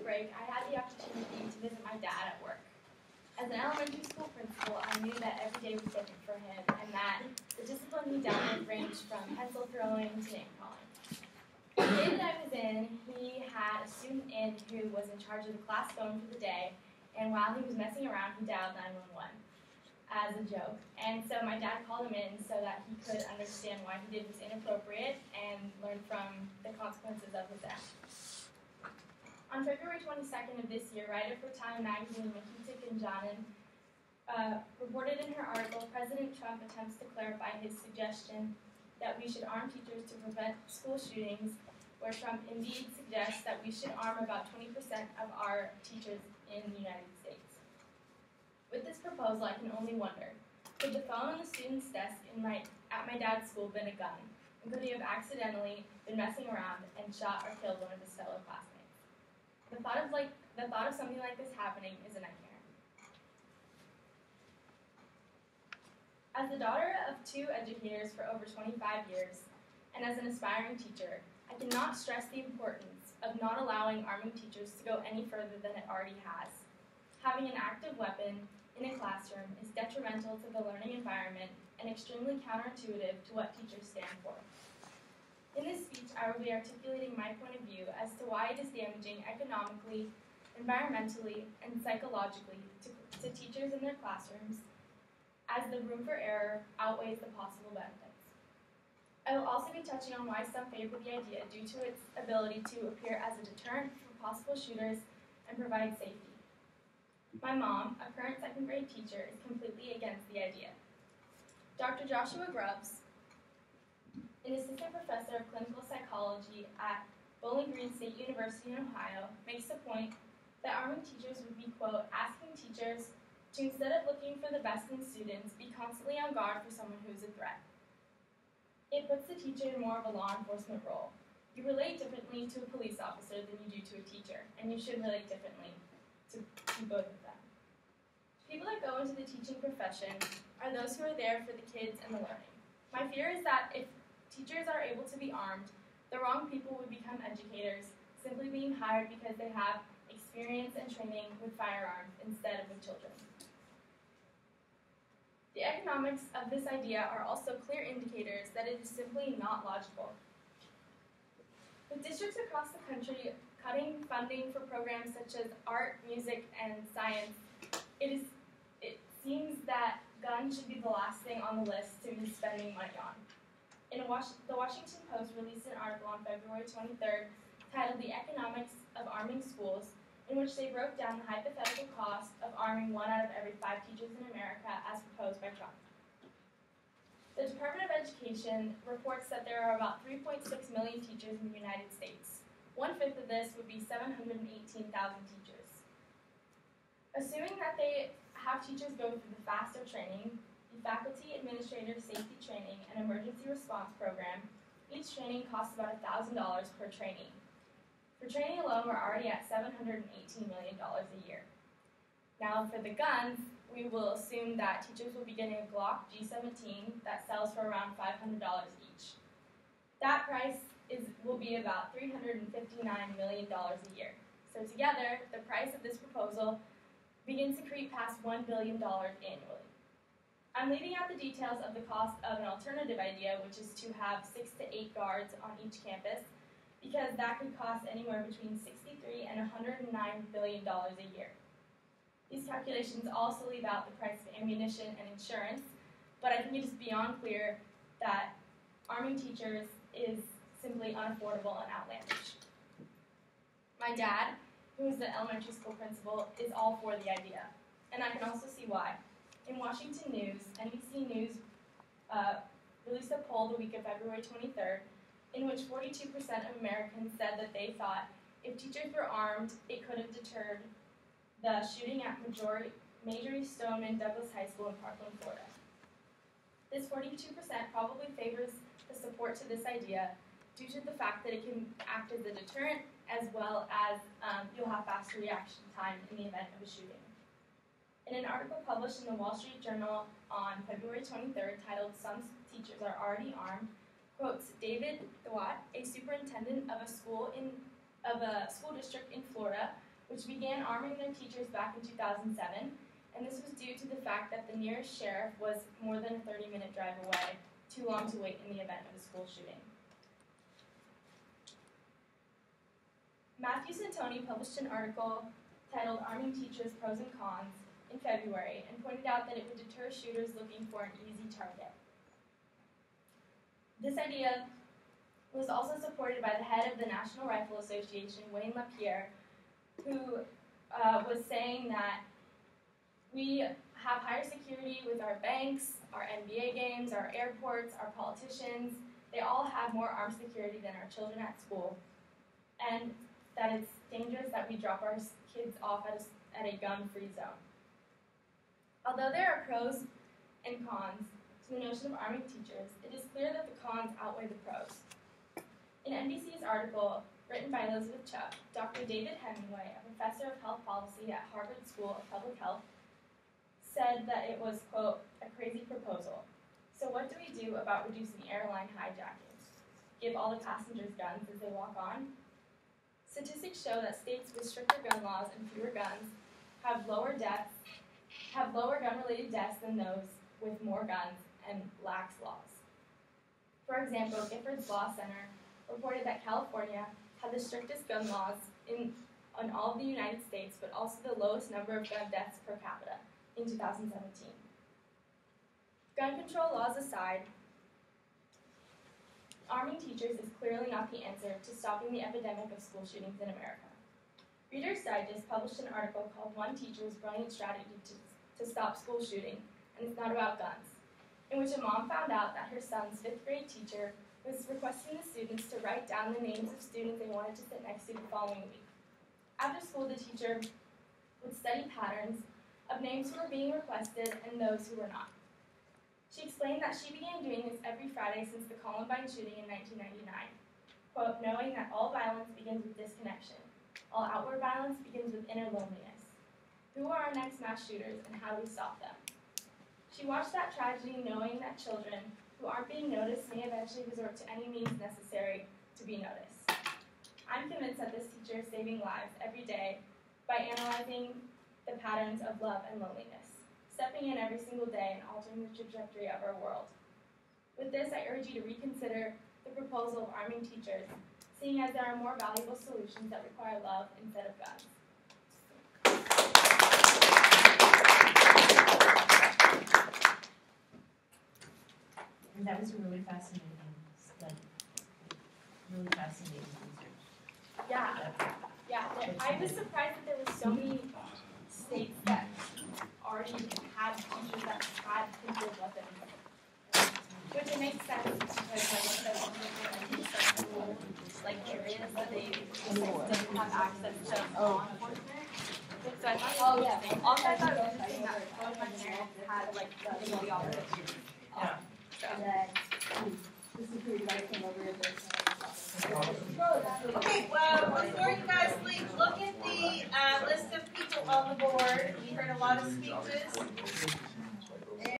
break, I had the opportunity to visit my dad at work. As an elementary school principal, I knew that every day was different for him and that the discipline he dealt with ranged from pencil throwing to name calling. The day that I was in, he had a student in who was in charge of the class phone for the day, and while he was messing around, he dialed 911 as a joke. And so my dad called him in so that he could understand why he did was inappropriate and learn from the consequences of his act. On February 22nd of this year, writer for Time magazine Mahita Ganjanan reported in her article, President Trump attempts to clarify his suggestion that we should arm teachers to prevent school shootings, where Trump indeed suggests that we should arm about 20% of our teachers in the United States. With this proposal, I can only wonder, could the phone on the student's desk at my dad's school been a gun? And could he have accidentally been messing around and shot or killed one of his fellow classmates? The thought of something like this happening is a nightmare. As the daughter of 2 educators for over 25 years, and as an aspiring teacher, I cannot stress the importance of not allowing arming teachers to go any further than it already has. Having an active weapon in a classroom is detrimental to the learning environment and extremely counterintuitive to what teachers stand for. In this speech, I will be articulating my point of view as to why it is damaging economically, environmentally, and psychologically to teachers in their classrooms, as the room for error outweighs the possible benefits. I will also be touching on why some favor the idea due to its ability to appear as a deterrent for possible shooters and provide safety. My mom, a current second grade teacher, is completely against the idea. Dr. Joshua Grubbs, an assistant professor of clinical psychology at Bowling Green State University in Ohio, makes the point that arming teachers would be, quote, asking teachers to, instead of looking for the best in students, be constantly on guard for someone who's a threat. It puts the teacher in more of a law enforcement role. You relate differently to a police officer than you do to a teacher, and you should relate differently to both of them. People that go into the teaching profession are those who are there for the kids and the learning. My fear is that if teachers are able to be armed, the wrong people would become educators, simply being hired because they have experience and training with firearms instead of with children. The economics of this idea are also clear indicators that it is simply not logical. With districts across the country cutting funding for programs such as art, music, and science, it seems that guns should be the last thing on the list to be spending money on. The Washington Post released an article on February 23rd titled The Economics of Arming Schools, in which they broke down the hypothetical cost of arming 1 out of every 5 teachers in America as proposed by Trump. The Department of Education reports that there are about 3.6 million teachers in the United States. 1/5 of this would be 718,000 teachers. Assuming that they have teachers go through the FASTER training, the Faculty Administrator Safety Training and Emergency Response Program, each training costs about $1,000 per trainee. For training alone, we're already at $718 million a year. Now for the guns, we will assume that teachers will be getting a Glock G17 that sells for around $500 each. That price will be about $359 million a year. So together, the price of this proposal begins to creep past $1 billion annually. I'm leaving out the details of the cost of an alternative idea, which is to have 6 to 8 guards on each campus, because that could cost anywhere between $63 and $109 billion a year. These calculations also leave out the price of ammunition and insurance, but I think it is beyond clear that arming teachers is simply unaffordable and outlandish. My dad, who is the elementary school principal, is all for the idea, and I can also see why. In Washington News, NBC News released a poll the week of February 23rd, in which 42% of Americans said that they thought if teachers were armed, it could have deterred the shooting at Marjory Stoneman Douglas High School in Parkland, Florida. This 42% probably favors the support to this idea due to the fact that it can act as a deterrent, as well as you'll have faster reaction time in the event of a shooting. In an article published in the Wall Street Journal on February 23rd titled "Some Teachers Are Already Armed," quotes David Thwart, a superintendent of a school district in Florida, which began arming their teachers back in 2007, and this was due to the fact that the nearest sheriff was more than a 30-minute drive away, too long to wait in the event of a school shooting. Matthew Santoni published an article titled Arming Teachers, Pros and Cons in February and pointed out that it would deter shooters looking for an easy target. This idea was also supported by the head of the National Rifle Association, Wayne LaPierre, who was saying that we have higher security with our banks, our NBA games, our airports, our politicians. They all have more armed security than our children at school, and that it's dangerous that we drop our kids off at a gun-free zone. Although there are pros and cons to the notion of arming teachers, it is clear that the cons outweigh the pros. In NBC's article, written by Elizabeth Chubb, Dr. David Hemingway, a professor of health policy at Harvard School of Public Health, said that it was, quote, a crazy proposal. So what do we do about reducing airline hijacking? Give all the passengers guns as they walk on? Statistics show that states with stricter gun laws and fewer guns have lower gun-related deaths than those with more guns and lax laws. For example, Giffords Law Center reported that California had the strictest gun laws in all of the United States, but also the lowest number of gun deaths per capita in 2017. Gun control laws aside, arming teachers is clearly not the answer to stopping the epidemic of school shootings in America. Reader's Digest published an article called One Teacher's Brilliant Strategy to Stop School Shooting, and it's not about guns, in which a mom found out that her son's 5th grade teacher was requesting the students to write down the names of students they wanted to sit next to the following week. After school, the teacher would study patterns of names who were being requested and those who were not. She explained that she began doing this every Friday since the Columbine shooting in 1999. Quote, knowing that all violence begins with disconnection. All outward violence begins with inner loneliness. Who are our next mass shooters and how do we stop them? She watched that tragedy knowing that children who aren't being noticed may eventually resort to any means necessary to be noticed. I'm convinced that this teacher is saving lives every day by analyzing the patterns of love and loneliness, stepping in every single day and altering the trajectory of our world. With this, I urge you to reconsider the proposal of arming teachers, seeing as there are more valuable solutions that require love instead of guns. And that was a really fascinating study, really fascinating research. Yeah. I was surprised that there were so many states that already had teachers that had concealed weapons, which it makes sense because like areas that they don't have access to law enforcement. So I thought it was interesting. Also, I thought it was interesting that both my parents had like the office.